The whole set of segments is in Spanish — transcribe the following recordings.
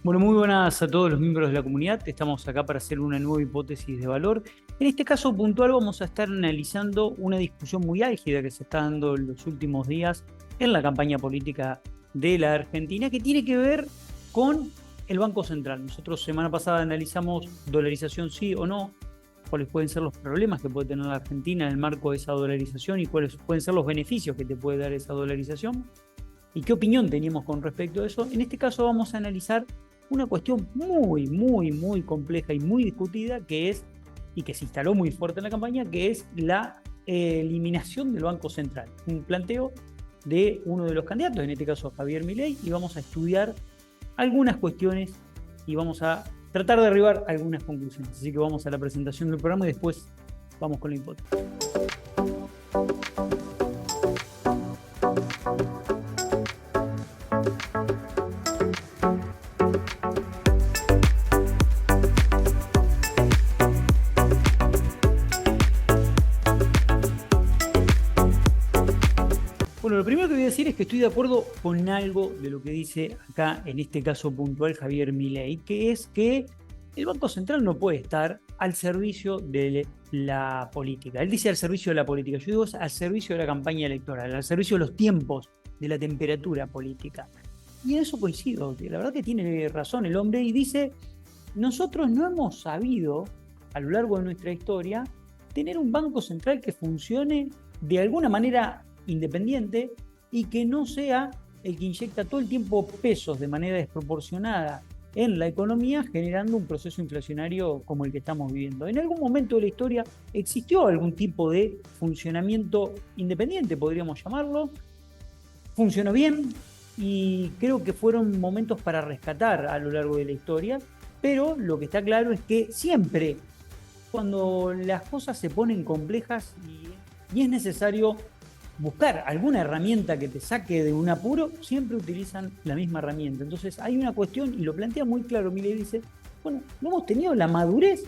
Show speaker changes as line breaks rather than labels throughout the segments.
Bueno, muy buenas a todos los miembros de la comunidad. Estamos acá para hacer una nueva hipótesis de valor. En este caso puntual vamos a estar analizando una discusión muy álgida que se está dando en los últimos días en la campaña política de la Argentina, que tiene que ver con el Banco Central. Nosotros semana pasada analizamos dolarización sí o no, cuáles pueden ser los problemas que puede tener la Argentina en el marco de esa dolarización y cuáles pueden ser los beneficios que te puede dar esa dolarización y qué opinión teníamos con respecto a eso. En este caso vamos a analizar una cuestión muy compleja y muy discutida que es, y que se instaló muy fuerte en la campaña, que es la eliminación del Banco Central. Un planteo de uno de los candidatos, en este caso Javier Milei, y vamos a estudiar algunas cuestiones y vamos a tratar de arribar algunas conclusiones. Así que vamos a la presentación del programa y después vamos con la hipótesis. Bueno, lo primero que voy a decir es que estoy de acuerdo con algo de lo que dice acá, en este caso puntual, Javier Milei, que es que el Banco Central no puede estar al servicio de la política. Él dice al servicio de la política, yo digo al servicio de la campaña electoral, al servicio de los tiempos, de la temperatura política. Y en eso coincido, la verdad que tiene razón el hombre y dice, nosotros no hemos sabido, a lo largo de nuestra historia, tener un Banco Central que funcione de alguna manera independiente y que no sea el que inyecta todo el tiempo pesos de manera desproporcionada en la economía, generando un proceso inflacionario como el que estamos viviendo. En algún momento de la historia existió algún tipo de funcionamiento independiente, podríamos llamarlo, funcionó bien y creo que fueron momentos para rescatar a lo largo de la historia, pero lo que está claro es que siempre cuando las cosas se ponen complejas y es necesario buscar alguna herramienta que te saque de un apuro, siempre utilizan la misma herramienta. Entonces hay una cuestión, y lo plantea muy claro, Milei dice, bueno, no hemos tenido la madurez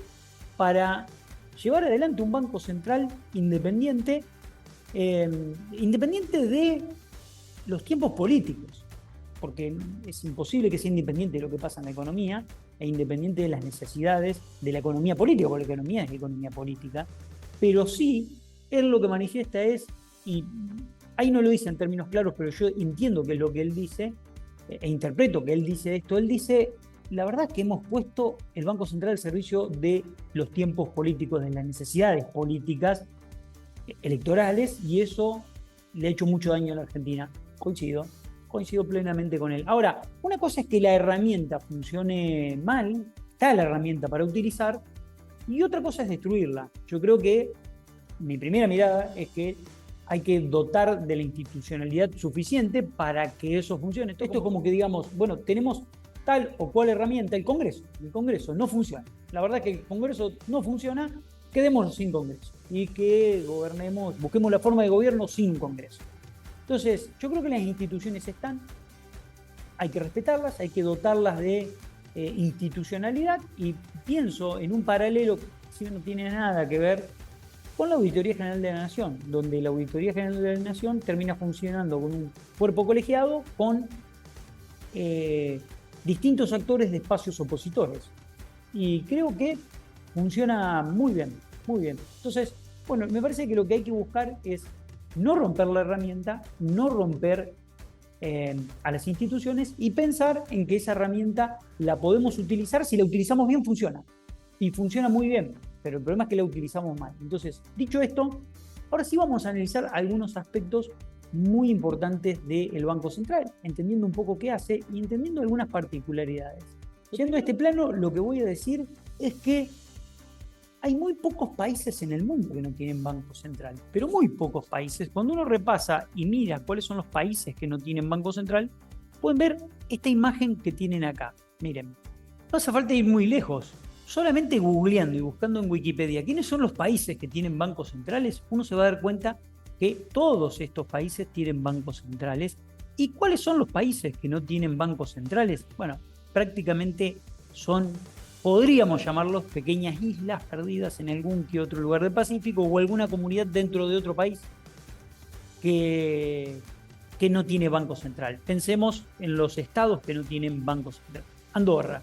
para llevar adelante un banco central independiente, independiente de los tiempos políticos, porque es imposible que sea independiente de lo que pasa en la economía e independiente de las necesidades de la economía política, porque la economía es economía política, pero sí, él lo que manifiesta es, y ahí no lo dice en términos claros, pero yo entiendo que es lo que él dice, e interpreto que él dice esto, él dice, la verdad es que hemos puesto el Banco Central al servicio de los tiempos políticos, de las necesidades políticas electorales, y eso le ha hecho mucho daño a la Argentina. Coincido plenamente con él. Ahora, una cosa es que la herramienta funcione mal, está la herramienta para utilizar, y otra cosa es destruirla. Yo creo que mi primera mirada es que hay que dotar de la institucionalidad suficiente para que eso funcione. Esto es como que digamos, bueno, tenemos tal o cual herramienta, el Congreso no funciona. La verdad es que el Congreso no funciona, quedémonos sin Congreso y que gobernemos, busquemos la forma de gobierno sin Congreso. Entonces, yo creo que las instituciones están, hay que respetarlas, hay que dotarlas de institucionalidad y pienso en un paralelo que si no tiene nada que ver con la Auditoría General de la Nación, donde la Auditoría General de la Nación termina funcionando con un cuerpo colegiado con distintos actores de espacios opositores. Y creo que funciona muy bien, muy bien. Entonces, bueno, me parece que lo que hay que buscar es no romper la herramienta, no romper a las instituciones y pensar en que esa herramienta la podemos utilizar, si la utilizamos bien funciona. Y funciona muy bien, pero el problema es que la utilizamos mal. Entonces, dicho esto, ahora sí vamos a analizar algunos aspectos muy importantes del Banco Central, entendiendo un poco qué hace y entendiendo algunas particularidades. Yendo a este plano, lo que voy a decir es que hay muy pocos países en el mundo que no tienen Banco Central, pero muy pocos países. Cuando uno repasa y mira cuáles son los países que no tienen Banco Central, pueden ver esta imagen que tienen acá. Miren, no hace falta ir muy lejos. Solamente googleando y buscando en Wikipedia quiénes son los países que tienen bancos centrales, uno se va a dar cuenta que todos estos países tienen bancos centrales. ¿Y cuáles son los países que no tienen bancos centrales? Bueno, prácticamente son, podríamos llamarlos pequeñas islas perdidas en algún que otro lugar del Pacífico o alguna comunidad dentro de otro país que no tiene banco central. Pensemos en los estados que no tienen banco central. Andorra,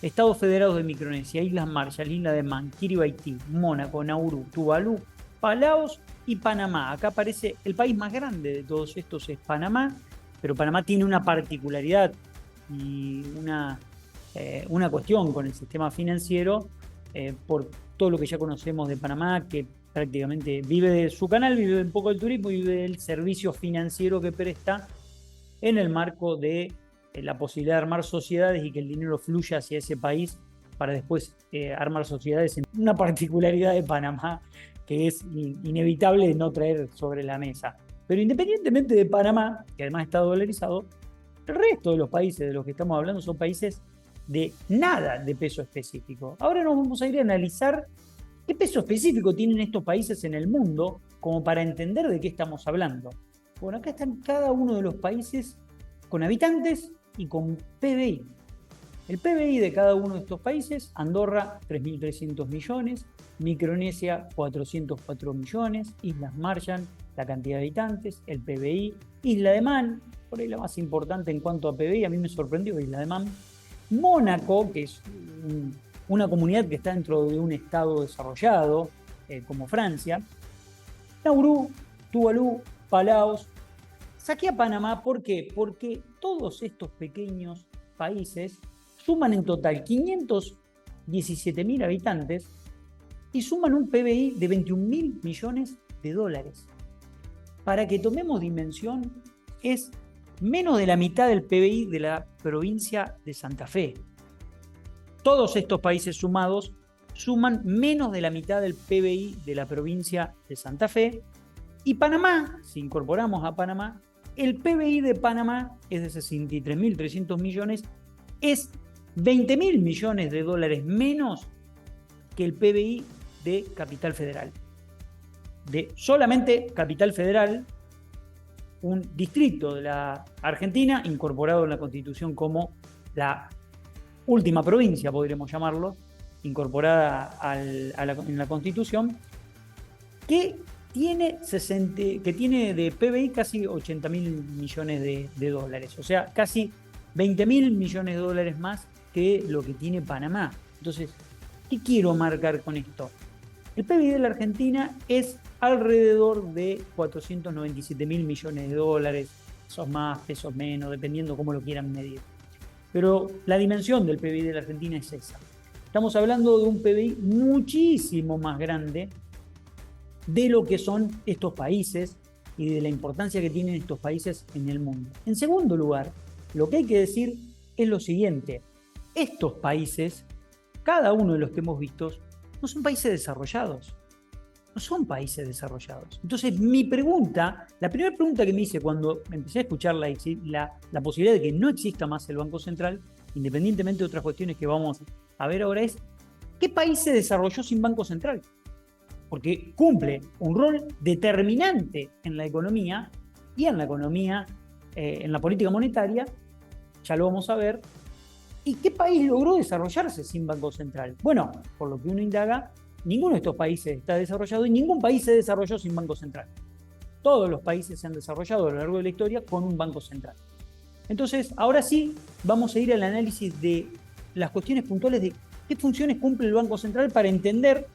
Estados Federados de Micronesia, Islas Marshall, Isla de Man, Kiribati, Mónaco, Nauru, Tuvalu, Palaos y Panamá. Acá aparece el país más grande de todos estos es Panamá, pero Panamá tiene una particularidad y una cuestión con el sistema financiero por todo lo que ya conocemos de Panamá, que prácticamente vive de su canal, vive un poco del turismo y vive del servicio financiero que presta en el marco de la posibilidad de armar sociedades y que el dinero fluya hacia ese país para después armar sociedades. Una particularidad de Panamá que es inevitable no traer sobre la mesa. Pero independientemente de Panamá, que además está dolarizado, el resto de los países de los que estamos hablando son países de nada de peso específico. Ahora nos vamos a ir a analizar qué peso específico tienen estos países en el mundo como para entender de qué estamos hablando. Bueno, acá están cada uno de los países con habitantes y con PBI. El PBI de cada uno de estos países: Andorra, 3.300 millones, Micronesia, 404 millones, Islas Marshall, la cantidad de habitantes, el PBI, Isla de Man, por ahí la más importante en cuanto a PBI, a mí me sorprendió Isla de Man, Mónaco, que es una comunidad que está dentro de un estado desarrollado, como Francia, Nauru, Tuvalu, Palaos. Saqué a Panamá, ¿por qué? Porque todos estos pequeños países suman en total 517.000 habitantes y suman un PBI de 21.000 millones de dólares. Para que tomemos dimensión, es menos de la mitad del PBI de la provincia de Santa Fe. Todos estos países sumados suman menos de la mitad del PBI de la provincia de Santa Fe. Y Panamá, si incorporamos a Panamá, el PBI de Panamá es de 63.300 millones, es 20.000 millones de dólares menos que el PBI de Capital Federal. De solamente Capital Federal, un distrito de la Argentina incorporado en la Constitución como la última provincia, podríamos llamarlo, incorporada en la Constitución, que tiene de PBI casi 80.000 millones de dólares, o sea, casi 20.000 millones de dólares más que lo que tiene Panamá. Entonces, ¿qué quiero marcar con esto? El PBI de la Argentina es alrededor de 497.000 millones de dólares, pesos más, pesos menos, dependiendo cómo lo quieran medir. Pero la dimensión del PBI de la Argentina es esa. Estamos hablando de un PBI muchísimo más grande de lo que son estos países y de la importancia que tienen estos países en el mundo. En segundo lugar, lo que hay que decir es lo siguiente: estos países, cada uno de los que hemos visto, no son países desarrollados. No son países desarrollados. Entonces, la primera pregunta que me hice cuando empecé a escuchar la posibilidad de que no exista más el Banco Central, independientemente de otras cuestiones que vamos a ver ahora, es: ¿qué país se desarrolló sin Banco Central? Porque cumple un rol determinante en la economía y en la política monetaria, ya lo vamos a ver. ¿Y qué país logró desarrollarse sin Banco Central? Bueno, por lo que uno indaga, ninguno de estos países está desarrollado y ningún país se desarrolló sin Banco Central. Todos los países se han desarrollado a lo largo de la historia con un Banco Central. Entonces, ahora sí, vamos a ir al análisis de las cuestiones puntuales de qué funciones cumple el Banco Central para entender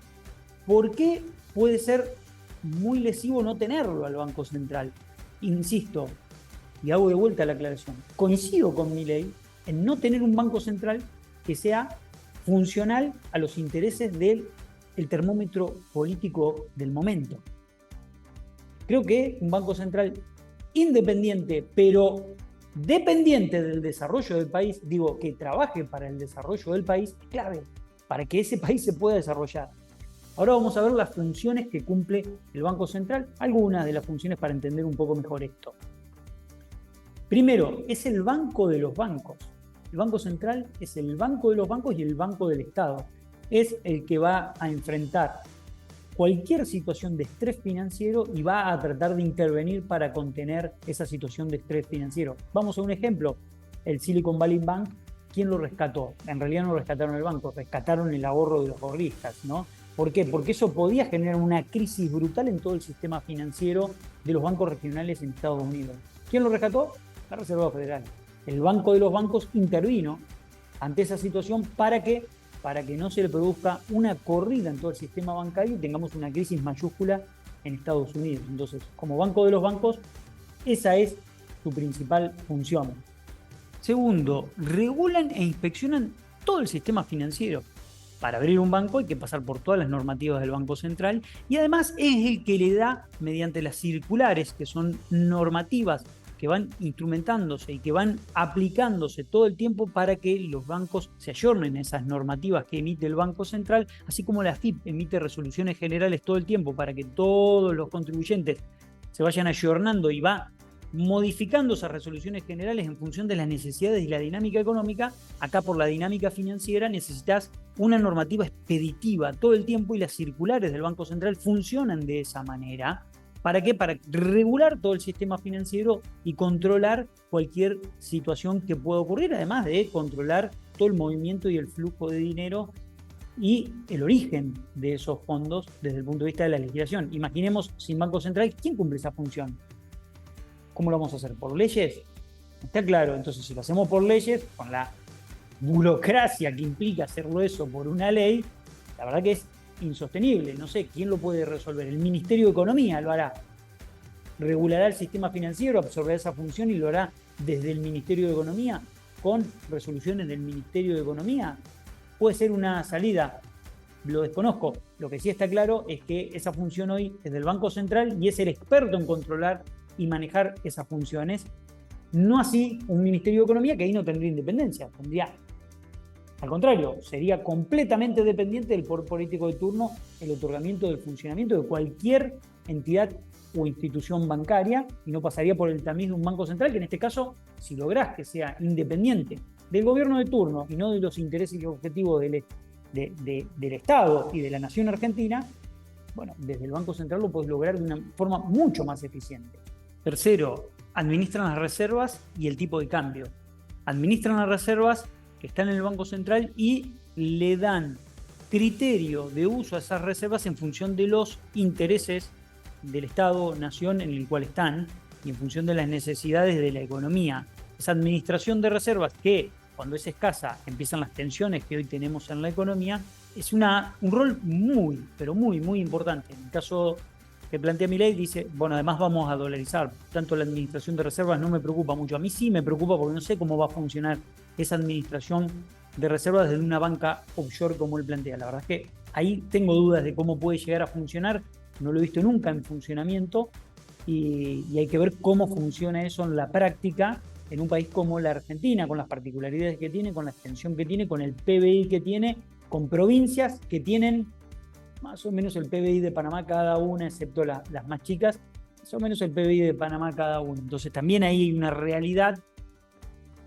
por qué puede ser muy lesivo no tenerlo al Banco Central. Insisto, y hago de vuelta la aclaración, coincido con Milei en no tener un Banco Central que sea funcional a los intereses del termómetro político del momento. Creo que un Banco Central independiente, pero dependiente del desarrollo del país, digo, que trabaje para el desarrollo del país, es clave para que ese país se pueda desarrollar. Ahora vamos a ver las funciones que cumple el Banco Central, algunas de las funciones para entender un poco mejor esto. Primero, es el banco de los bancos. El Banco Central es el banco de los bancos y el banco del Estado. Es el que va a enfrentar cualquier situación de estrés financiero y va a tratar de intervenir para contener esa situación de estrés financiero. Vamos a un ejemplo: el Silicon Valley Bank. ¿Quién lo rescató? En realidad no rescataron el banco, rescataron el ahorro de los ahorristas, ¿no? ¿Por qué? Porque eso podía generar una crisis brutal en todo el sistema financiero de los bancos regionales en Estados Unidos. ¿Quién lo rescató? La Reserva Federal. El banco de los bancos intervino ante esa situación para que no se le produzca una corrida en todo el sistema bancario y tengamos una crisis mayúscula en Estados Unidos. Entonces, como banco de los bancos, esa es su principal función. Segundo, regulan e inspeccionan todo el sistema financiero. Para abrir un banco hay que pasar por todas las normativas del Banco Central y además es el que le da, mediante las circulares, que son normativas que van instrumentándose y que van aplicándose todo el tiempo para que los bancos se ayornen a esas normativas que emite el Banco Central, así como la AFIP emite resoluciones generales todo el tiempo para que todos los contribuyentes se vayan ayornando y va modificando esas resoluciones generales en función de las necesidades y la dinámica económica. Acá, por la dinámica financiera, necesitas una normativa expeditiva todo el tiempo y las circulares del Banco Central funcionan de esa manera. ¿Para qué? Para regular todo el sistema financiero y controlar cualquier situación que pueda ocurrir, además de controlar todo el movimiento y el flujo de dinero y el origen de esos fondos desde el punto de vista de la legislación. Imaginemos, sin Banco Central, ¿quién cumple esa función? ¿Cómo lo vamos a hacer? ¿Por leyes? Está claro. Entonces, si lo hacemos por leyes, con la burocracia que implica hacerlo eso por una ley, la verdad que es insostenible. No sé, ¿quién lo puede resolver? El Ministerio de Economía lo hará. Regulará el sistema financiero, absorberá esa función y lo hará desde el Ministerio de Economía, con resoluciones del Ministerio de Economía. Puede ser una salida, lo desconozco. Lo que sí está claro es que esa función hoy es del Banco Central y es el experto en controlar y manejar esas funciones. No así un Ministerio de Economía, que ahí no tendría independencia, tendría, al contrario, sería completamente dependiente del poder político de turno el otorgamiento del funcionamiento de cualquier entidad o institución bancaria y no pasaría por el tamiz de un Banco Central, que en este caso, si lográs que sea independiente del gobierno de turno y no de los intereses y objetivos del Estado y de la nación argentina, bueno, desde el Banco Central lo podés lograr de una forma mucho más eficiente. Tercero, administran las reservas y el tipo de cambio. Administran las reservas que están en el Banco Central y le dan criterio de uso a esas reservas en función de los intereses del Estado, nación en el cual están y en función de las necesidades de la economía. Esa administración de reservas que, cuando es escasa, empiezan las tensiones que hoy tenemos en la economía, es un rol muy, pero muy, muy importante. En el caso que plantea Milei, dice, bueno, además vamos a dolarizar. Tanto la administración de reservas no me preocupa mucho. A mí sí me preocupa porque no sé cómo va a funcionar esa administración de reservas desde una banca offshore como él plantea. La verdad es que ahí tengo dudas de cómo puede llegar a funcionar. No lo he visto nunca en funcionamiento y hay que ver cómo funciona eso en la práctica en un país como la Argentina, con las particularidades que tiene, con la extensión que tiene, con el PBI que tiene, con provincias que tienen más o menos el PBI de Panamá cada una, excepto las más chicas, más o menos el PBI de Panamá cada una. Entonces también ahí hay una realidad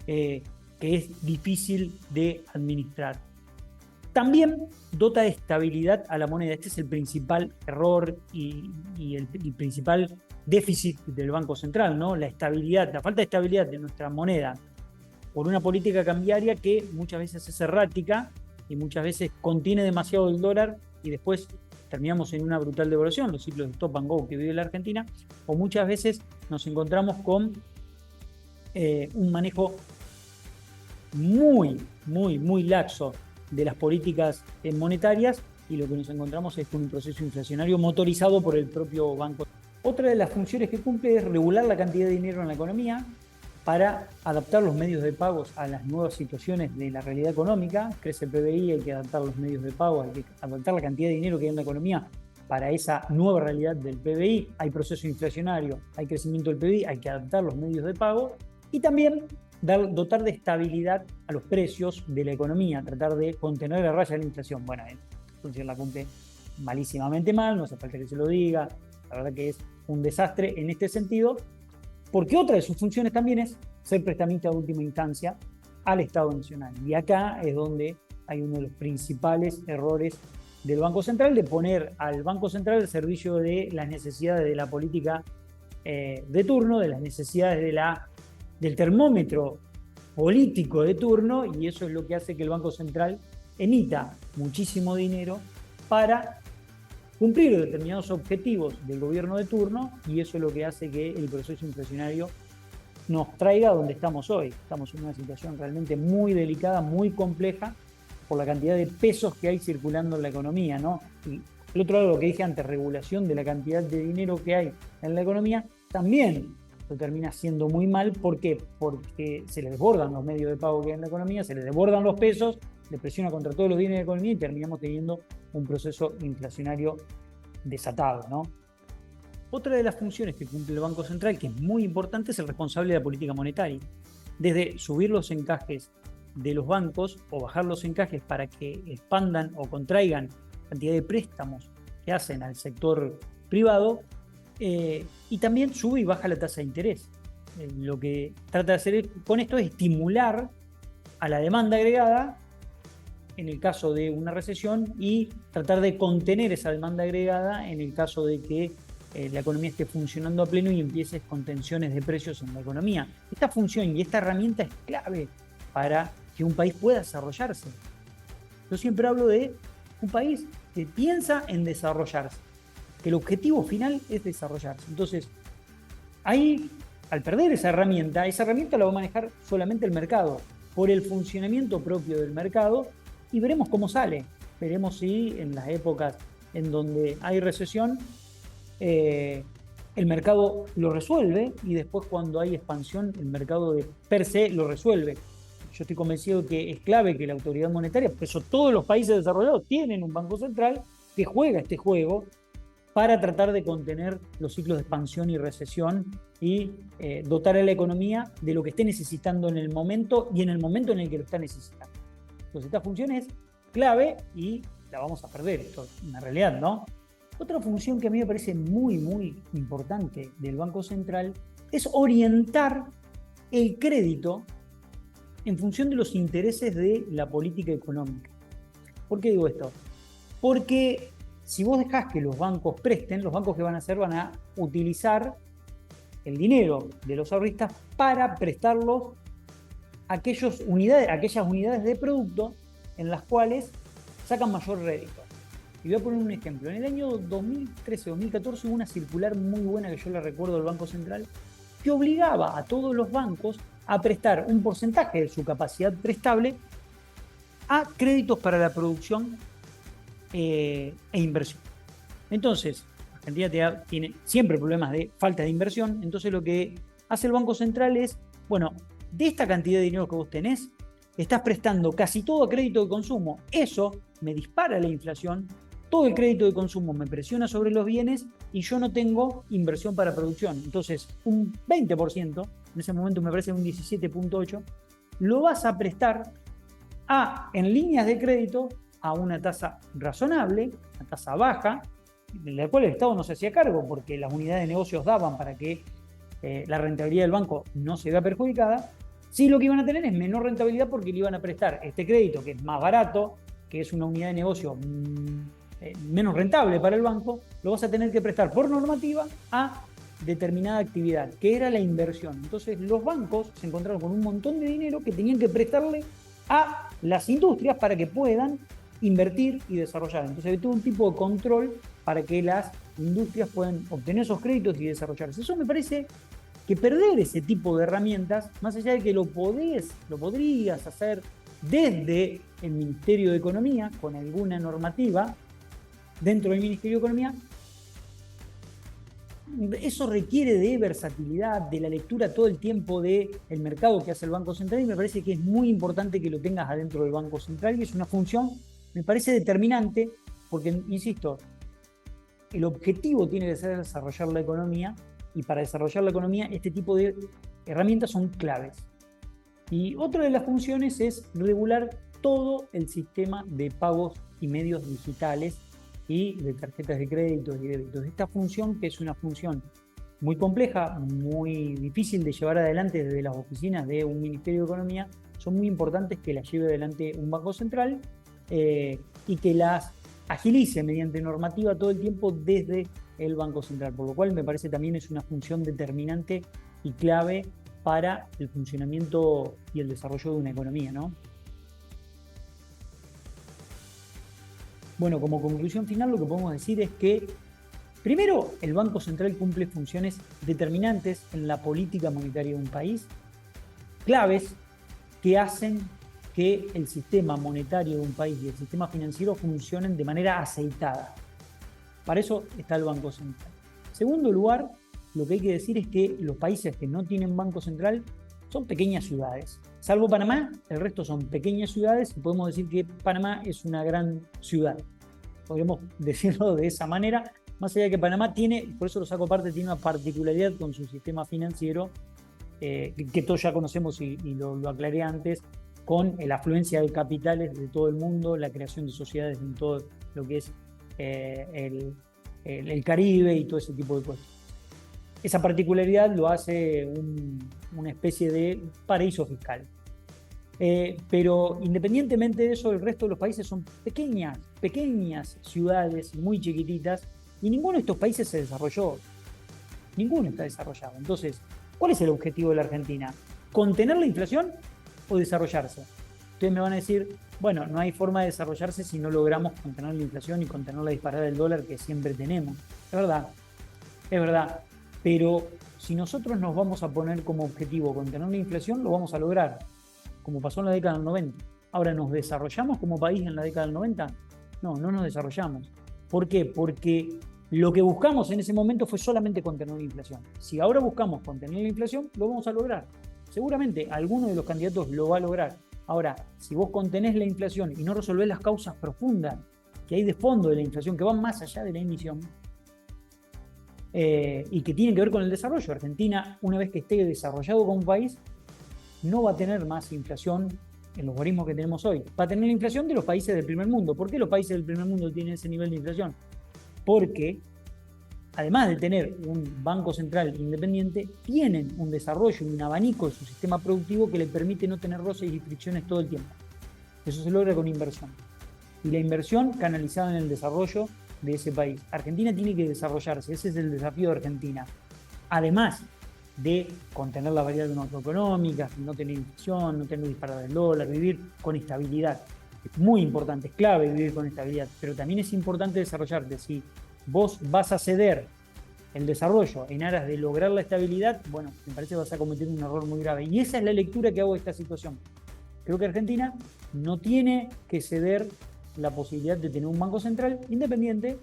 que es difícil de administrar. También dota de estabilidad a la moneda. Este es el principal error y el principal déficit del Banco Central, ¿no? La estabilidad, la falta de estabilidad de nuestra moneda por una política cambiaria que muchas veces es errática y muchas veces contiene demasiado el dólar y después terminamos en una brutal devaluación, los ciclos de stop and go que vive la Argentina, o muchas veces nos encontramos con un manejo muy, muy, muy laxo de las políticas monetarias y lo que nos encontramos es con un proceso inflacionario motorizado por el propio banco. Otra de las funciones que cumple es regular la cantidad de dinero en la economía para adaptar los medios de pago a las nuevas situaciones de la realidad económica. Crece el PBI, hay que adaptar los medios de pago, hay que adaptar la cantidad de dinero que hay en la economía para esa nueva realidad del PBI. Hay proceso inflacionario, hay crecimiento del PBI, hay que adaptar los medios de pago y también dotar de estabilidad a los precios de la economía, tratar de contener la raya de la inflación. Bueno, entonces la cumple malísimamente mal, no hace falta que se lo diga, la verdad que es un desastre en este sentido, porque otra de sus funciones también es ser prestamista de última instancia al Estado Nacional. Y acá es donde hay uno de los principales errores del Banco Central, de poner al Banco Central al servicio de las necesidades de la política de turno, de las necesidades del termómetro político de turno, y eso es lo que hace que el Banco Central emita muchísimo dinero para cumplir determinados objetivos del gobierno de turno, y eso es lo que hace que el proceso inflacionario nos traiga a donde estamos hoy. Estamos en una situación realmente muy delicada, muy compleja, por la cantidad de pesos que hay circulando en la economía, ¿no? Y el otro lado, lo que dije antes, regulación de la cantidad de dinero que hay en la economía, también lo termina siendo muy mal. ¿Por qué? Porque se le desbordan los medios de pago que hay en la economía, se le desbordan los pesos, le presiona contra todos los bienes de la economía y terminamos teniendo un proceso inflacionario desatado, ¿no? Otra de las funciones que cumple el Banco Central, que es muy importante, es el responsable de la política monetaria. Desde subir los encajes de los bancos o bajar los encajes para que expandan o contraigan cantidad de préstamos que hacen al sector privado, y también sube y baja la tasa de interés. Lo que trata de hacer con esto es estimular a la demanda agregada en el caso de una recesión y tratar de contener esa demanda agregada en el caso de que la economía esté funcionando a pleno y empieces con tensiones de precios en la economía. Esta función y esta herramienta es clave para que un país pueda desarrollarse. Yo siempre hablo de un país que piensa en desarrollarse, que el objetivo final es desarrollarse. Entonces, ahí, al perder esa herramienta la va a manejar solamente el mercado, por el funcionamiento propio del mercado, y veremos cómo sale. Veremos si en las épocas en donde hay recesión, el mercado lo resuelve, y después cuando hay expansión, el mercado de per se lo resuelve. Yo estoy convencido de que es clave que la autoridad monetaria, por eso todos los países desarrollados tienen un banco central que juega este juego para tratar de contener los ciclos de expansión y recesión y dotar a la economía de lo que esté necesitando en el momento y en el momento en el que lo está necesitando. Entonces esta función es clave y la vamos a perder, esto es una realidad, ¿no? Otra función que a mí me parece muy, muy importante del Banco Central es orientar el crédito en función de los intereses de la política económica. ¿Por qué digo esto? Porque si vos dejás que los bancos presten, los bancos que van a hacer van a utilizar el dinero de los ahorristas para prestarlos a aquellas unidades de producto en las cuales sacan mayor rédito. Y voy a poner un ejemplo. En el año 2013-2014 hubo una circular muy buena que yo la recuerdo del Banco Central, que obligaba a todos los bancos a prestar un porcentaje de su capacidad prestable a créditos para la producción e inversión. Entonces, Argentina tiene siempre problemas de falta de inversión. Entonces lo que hace el Banco Central es, bueno, de esta cantidad de dinero que vos tenés, estás prestando casi todo a crédito de consumo. Eso me dispara la inflación, todo el crédito de consumo me presiona sobre los bienes y yo no tengo inversión para producción. Entonces, un 20%, en ese momento me parece un 17.8%, lo vas a prestar en líneas de crédito a una tasa razonable, una tasa baja, de la cual el Estado no se hacía cargo porque las unidades de negocios daban para que la rentabilidad del banco no se vea perjudicada. Sí, lo que iban a tener es menor rentabilidad porque le iban a prestar este crédito que es más barato, que es una unidad de negocio menos rentable para el banco, lo vas a tener que prestar por normativa a determinada actividad, que era la inversión. Entonces los bancos se encontraron con un montón de dinero que tenían que prestarle a las industrias para que puedan invertir y desarrollar. Entonces hay todo un tipo de control para que las industrias puedan obtener esos créditos y desarrollarse. Eso me parece que perder ese tipo de herramientas, más allá de que lo podrías hacer desde el Ministerio de Economía, con alguna normativa dentro del Ministerio de Economía, eso requiere de versatilidad, de la lectura todo el tiempo del mercado que hace el Banco Central, y me parece que es muy importante que lo tengas adentro del Banco Central, y es una función, me parece determinante, porque, insisto, el objetivo tiene que ser desarrollar la economía, y para desarrollar la economía este tipo de herramientas son claves. Y otra de las funciones es regular todo el sistema de pagos y medios digitales y de tarjetas de crédito y débitos. Esta función, que es una función muy compleja, muy difícil de llevar adelante desde las oficinas de un Ministerio de Economía, son muy importantes que las lleve adelante un Banco Central y que las agilice mediante normativa todo el tiempo desde el Banco Central, por lo cual me parece también es una función determinante y clave para el funcionamiento y el desarrollo de una economía, ¿no? Bueno, como conclusión final lo que podemos decir es que Primero, el Banco Central cumple funciones determinantes en la política monetaria de un país, claves que hacen que el sistema monetario de un país y el sistema financiero funcionen de manera aceitada. Para eso está el Banco Central. Segundo lugar, lo que hay que decir es que los países que no tienen Banco Central son pequeñas ciudades. Salvo Panamá, el resto son pequeñas ciudades y podemos decir que Panamá es una gran ciudad. Podríamos decirlo de esa manera, más allá de que Panamá tiene, por eso lo saco aparte, tiene una particularidad con su sistema financiero que todos ya conocemos y lo aclaré antes, con la afluencia de capitales de todo el mundo, la creación de sociedades en todo lo que es el Caribe y todo ese tipo de cosas. Esa particularidad lo hace una especie de paraíso fiscal. Pero independientemente de eso, el resto de los países son pequeñas ciudades muy chiquititas y ninguno de estos países se desarrolló. Ninguno está desarrollado. Entonces, ¿cuál es el objetivo de la Argentina? ¿Contener la inflación o desarrollarse? Ustedes me van a decir, bueno, no hay forma de desarrollarse si no logramos contener la inflación y contener la disparada del dólar que siempre tenemos. Es verdad. Pero si nosotros nos vamos a poner como objetivo contener la inflación, lo vamos a lograr, como pasó en la década del 90. Ahora, ¿nos desarrollamos como país en la década del 90? No nos desarrollamos. ¿Por qué? Porque lo que buscamos en ese momento fue solamente contener la inflación. Si ahora buscamos contener la inflación, lo vamos a lograr. Seguramente alguno de los candidatos lo va a lograr. Ahora, si vos contenés la inflación y no resolvés las causas profundas que hay de fondo de la inflación, que van más allá de la emisión, y que tienen que ver con el desarrollo. Argentina, una vez que esté desarrollado como país, no va a tener más inflación en los logaritmos que tenemos hoy. Va a tener la inflación de los países del primer mundo. ¿Por qué los países del primer mundo tienen ese nivel de inflación? Porque, además de tener un banco central independiente, tienen un desarrollo y un abanico de su sistema productivo que le permite no tener roces y fricciones todo el tiempo. Eso se logra con inversión. Y la inversión canalizada en el desarrollo de ese país. Argentina tiene que desarrollarse, ese es el desafío de Argentina. Además de contener las variables macroeconómicas, no tener inflación, no tener disparada del dólar, vivir con estabilidad. Es muy importante, es clave vivir con estabilidad, pero también es importante desarrollarte. Si vos vas a ceder el desarrollo en aras de lograr la estabilidad, bueno, me parece que vas a cometer un error muy grave. Y esa es la lectura que hago de esta situación. Creo que Argentina no tiene que ceder la posibilidad de tener un banco central independiente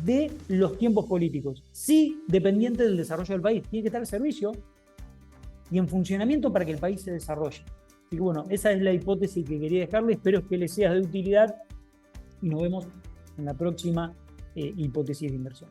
de los tiempos políticos. Sí, dependiente del desarrollo del país. Tiene que estar al servicio y en funcionamiento para que el país se desarrolle. Y bueno, esa es la hipótesis que quería dejarle. Espero que les sea de utilidad y nos vemos en la próxima hipótesis de inversión.